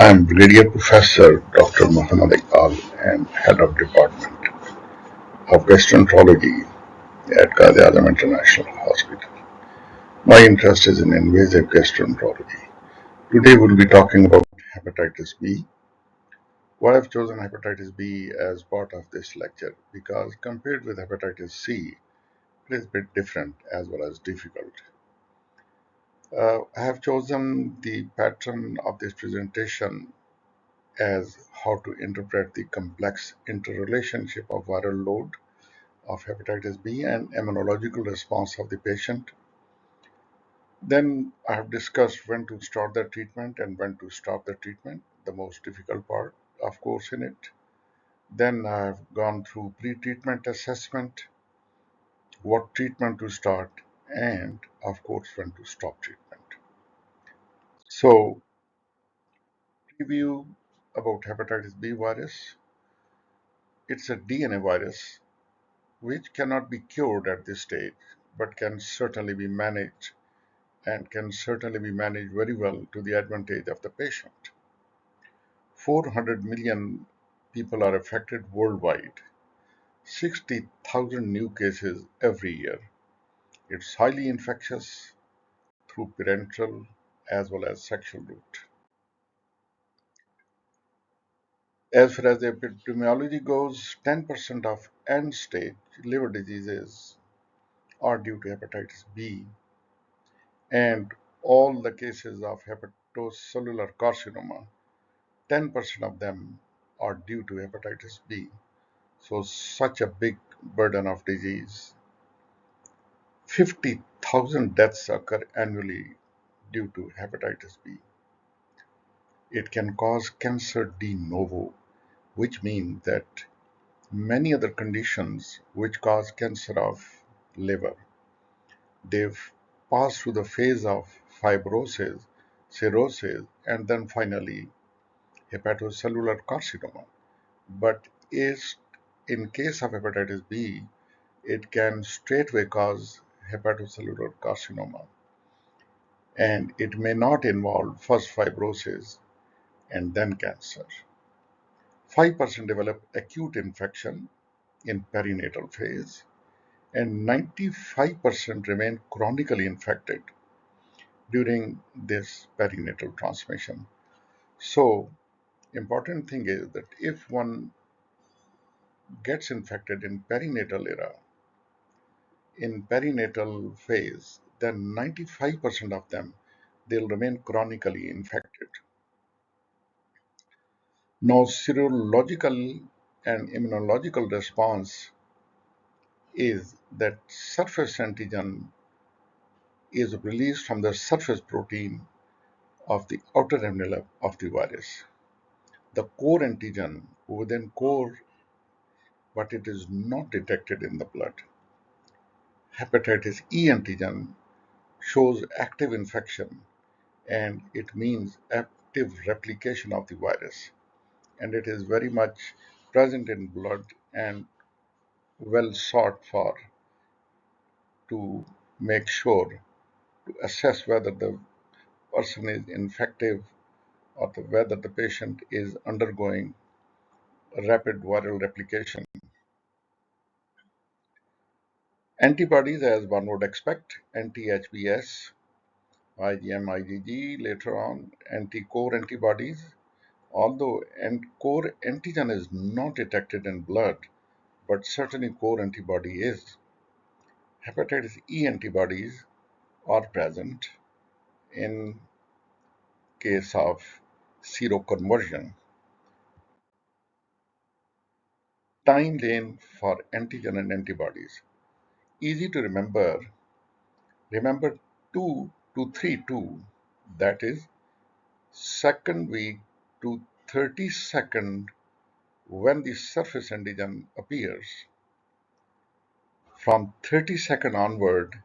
I'm Brigadier Professor Dr. Muhammad Iqbal and Head of Department of Gastroenterology at Qazi International Hospital. My interest is in invasive gastroenterology. Today we'll be talking about hepatitis B. Why I've chosen hepatitis B as part of this lecture? Because compared with hepatitis C, it is a bit different as well as difficult. I have chosen the pattern of this presentation as how to interpret the complex interrelationship of viral load of hepatitis B and immunological response of the patient. Then I have discussed when to start the treatment and when to stop the treatment, the most difficult part, of course, in it. Then I have gone through pre-treatment assessment, what treatment to start, and of course, when to stop treatment. So, review about hepatitis B virus. It's a DNA virus which cannot be cured at this stage, but can certainly be managed and can certainly be managed very well to the advantage of the patient. 400 million people are affected worldwide, 60,000 new cases every year. It's highly infectious through parenteral as well as sexual route. As far as the epidemiology goes, 10% of end stage liver diseases are due to hepatitis B, and all the cases of hepatocellular carcinoma, 10% of them are due to hepatitis B. So, such a big burden of disease. 50,000 deaths occur annually due to hepatitis B. It can cause cancer de novo, which means that many other conditions which cause cancer of liver, they've passed through the phase of fibrosis, cirrhosis, and then finally hepatocellular carcinoma. But is in case of hepatitis B, it can straightway cause hepatocellular carcinoma, and it may not involve first fibrosis and then cancer. 5% develop acute infection in perinatal phase, and 95% remain chronically infected during this perinatal transmission. So, important thing is that if one gets infected in perinatal era, in perinatal phase, then 95% of them they'll remain chronically infected. Now, serological and immunological response is that surface antigen is released from the surface protein of the outer envelope of the virus. The core antigen within core, but it is not detected in the blood. Hepatitis E antigen shows active infection, and it means active replication of the virus, and it is very much present in blood and well sought for to make sure to assess whether the person is infective or whether the patient is undergoing rapid viral replication. Antibodies, as one would expect, anti-HBs, IgM, IgG, later on anti-core antibodies, although core antigen is not detected in blood, but certainly core antibody is. Hepatitis E antibodies are present in case of seroconversion. Time lane for antigen and antibodies. Easy to remember. Remember 2 to 3-2, that is second week to 32nd when the surface antigen appears. From 32nd onward,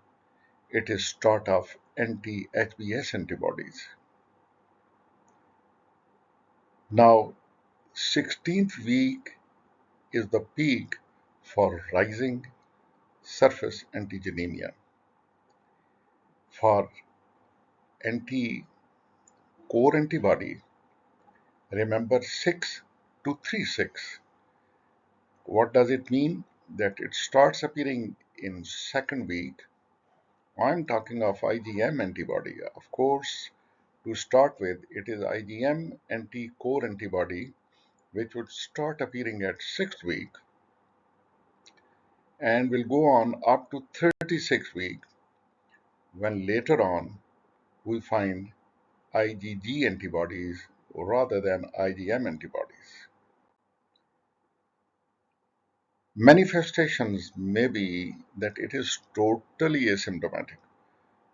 it is start of anti-HBs antibodies. Now, 16th week is the peak for rising surface antigenemia. For anti-core antibody, Remember 6 to 36. What does it mean? That it starts appearing in second week. I'm talking of IgM antibody. Of course, to start with, it is IgM anti-core antibody which would start appearing at sixth week and will go on up to 36 weeks when later on we find IgG antibodies rather than IgM antibodies. Manifestations may be that it is totally asymptomatic.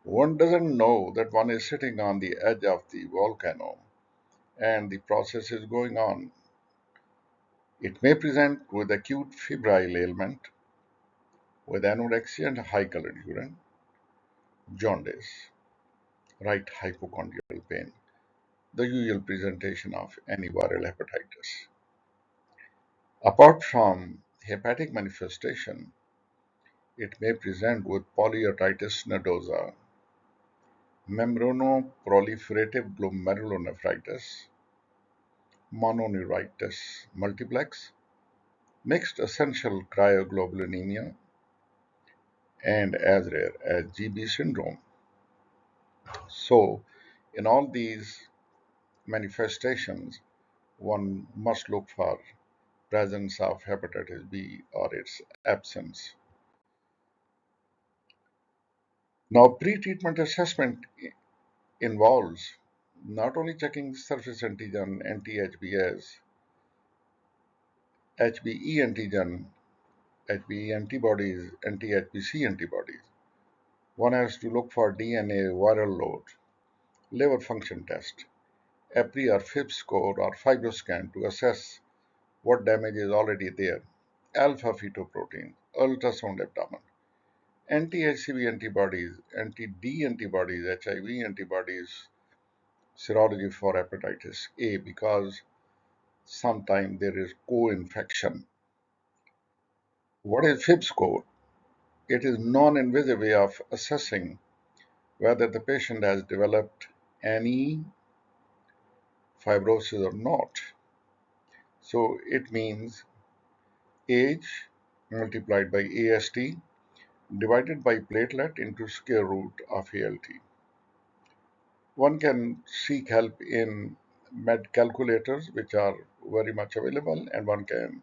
One doesn't know that one is sitting on the edge of the volcano and the process is going on. It may present with acute febrile ailment, with anorexia and high colored urine, jaundice, right hypochondrial pain, the usual presentation of any viral hepatitis. Apart from hepatic manifestation, it may present with polyarteritis nodosa, membranoproliferative glomerulonephritis, mononeuritis multiplex, mixed essential cryoglobulinemia, and as rare as GB syndrome. So, in all these manifestations, one must look for presence of hepatitis B or its absence. Now, pre-treatment assessment involves not only checking surface antigen, anti-HBs, HBe antigen, HBe antibodies, anti-HBc antibodies. One has to look for DNA viral load, liver function test, EPRI or FIB score or fibroscan to assess what damage is already there, alpha fetoprotein, ultrasound abdomen, anti-HCV antibodies, anti-D antibodies, HIV antibodies, serology for hepatitis A because sometimes there is co-infection. What is FIB score? It is non-invasive way of assessing whether the patient has developed any fibrosis or not. So it means age multiplied by AST divided by platelet into square root of ALT. One can seek help in med calculators, which are very much available, and one can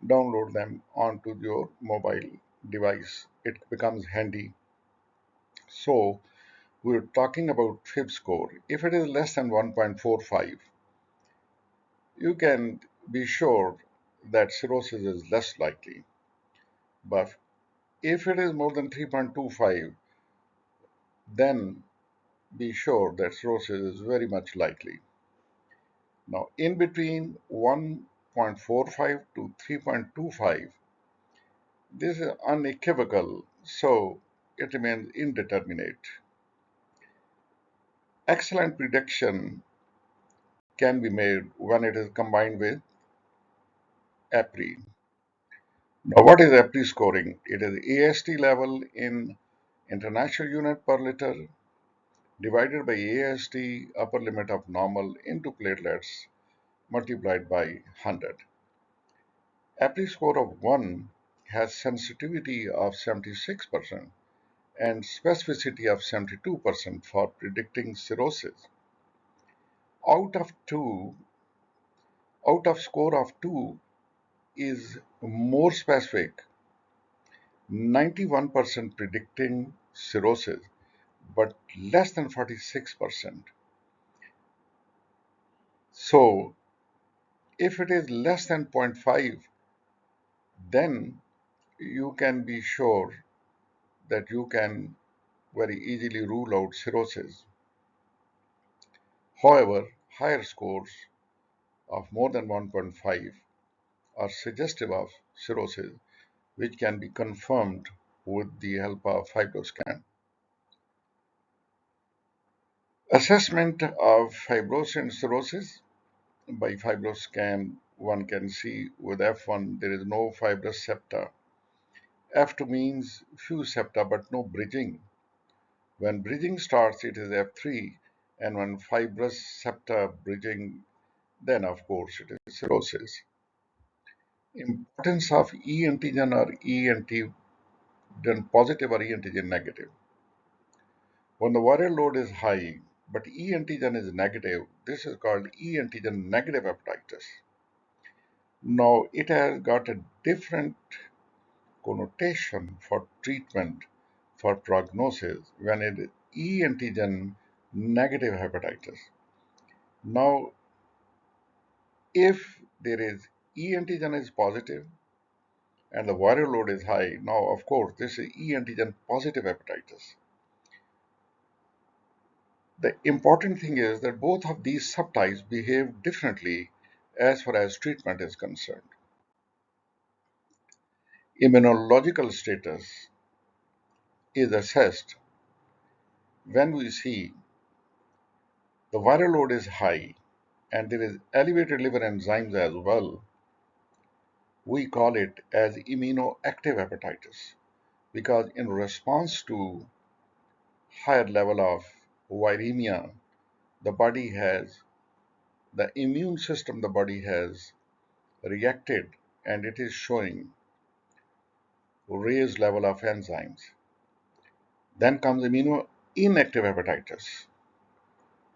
download them onto your mobile device. It becomes handy. So, we're talking about FIB score. If it is less than 1.45, you can be sure that cirrhosis is less likely. But if it is more than 3.25, then be sure that cirrhosis is very much likely. Now, in between 1.45 to 3.25, this is unequivocal, so it remains indeterminate. Excellent prediction can be made when it is combined with EPRI. Now, what is EPRI scoring? It is AST level in international unit per liter divided by AST upper limit of normal into platelets multiplied by 100. EPRI score of 1 has sensitivity of 76% and specificity of 72% for predicting cirrhosis. Out of 2, out of score of 2 is more specific, 91% predicting cirrhosis, but less than 46%. So, if it is less than zero point 0.5, then you can be sure that you can very easily rule out cirrhosis. However, higher scores of more than 1.5 are suggestive of cirrhosis, which can be confirmed with the help of fibroscan. Assessment of fibrosis and cirrhosis by fibroscan, one can see with F1 there is no fibrous septa. F2 means few septa but no bridging. When bridging starts, it is F3, and when fibrous septa bridging then of course it is cirrhosis. Importance of E antigen or E antigen positive or E antigen negative. When the viral load is high but E antigen is negative, this is called E antigen negative hepatitis. Now it has got a different connotation for treatment for prognosis when it is E antigen negative hepatitis. Now, if there is E antigen is positive and the viral load is high, now of course this is E antigen positive hepatitis. The important thing is that both of these subtypes behave differently as far as treatment is concerned. Immunological status is assessed when we see the viral load is high and there is elevated liver enzymes as well. We call it as immunoactive hepatitis because in response to higher level of viremia, the body has the immune system the body has reacted and it is showing raised level of enzymes. Then comes immunoinactive hepatitis,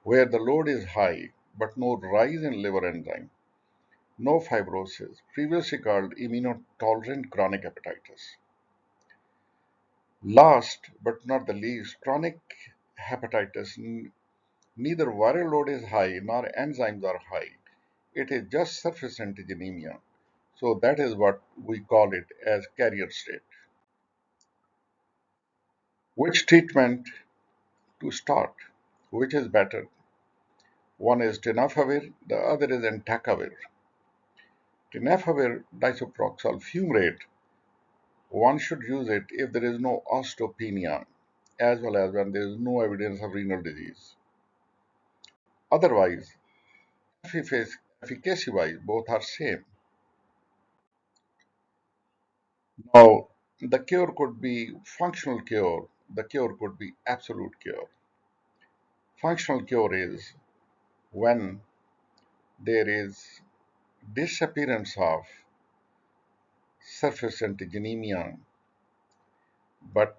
where the load is high but no rise in liver enzyme, no fibrosis, previously called immunotolerant chronic hepatitis. Last but not the least, chronic hepatitis, neither viral load is high nor enzymes are high. It is just surface antigenemia. So that is what we call it as carrier state. Which treatment to start? Which is better? One is tenofovir, the other is entecavir. Tenofovir disoproxil fumarate, one should use it if there is no osteopenia, as well as when there is no evidence of renal disease. Otherwise, efficacy-wise, both are same. Now, the cure could be functional cure, the cure could be absolute cure. Functional cure is when there is disappearance of surface antigenemia, but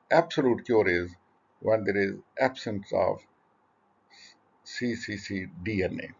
absolute cure is when there is absence of ccc DNA.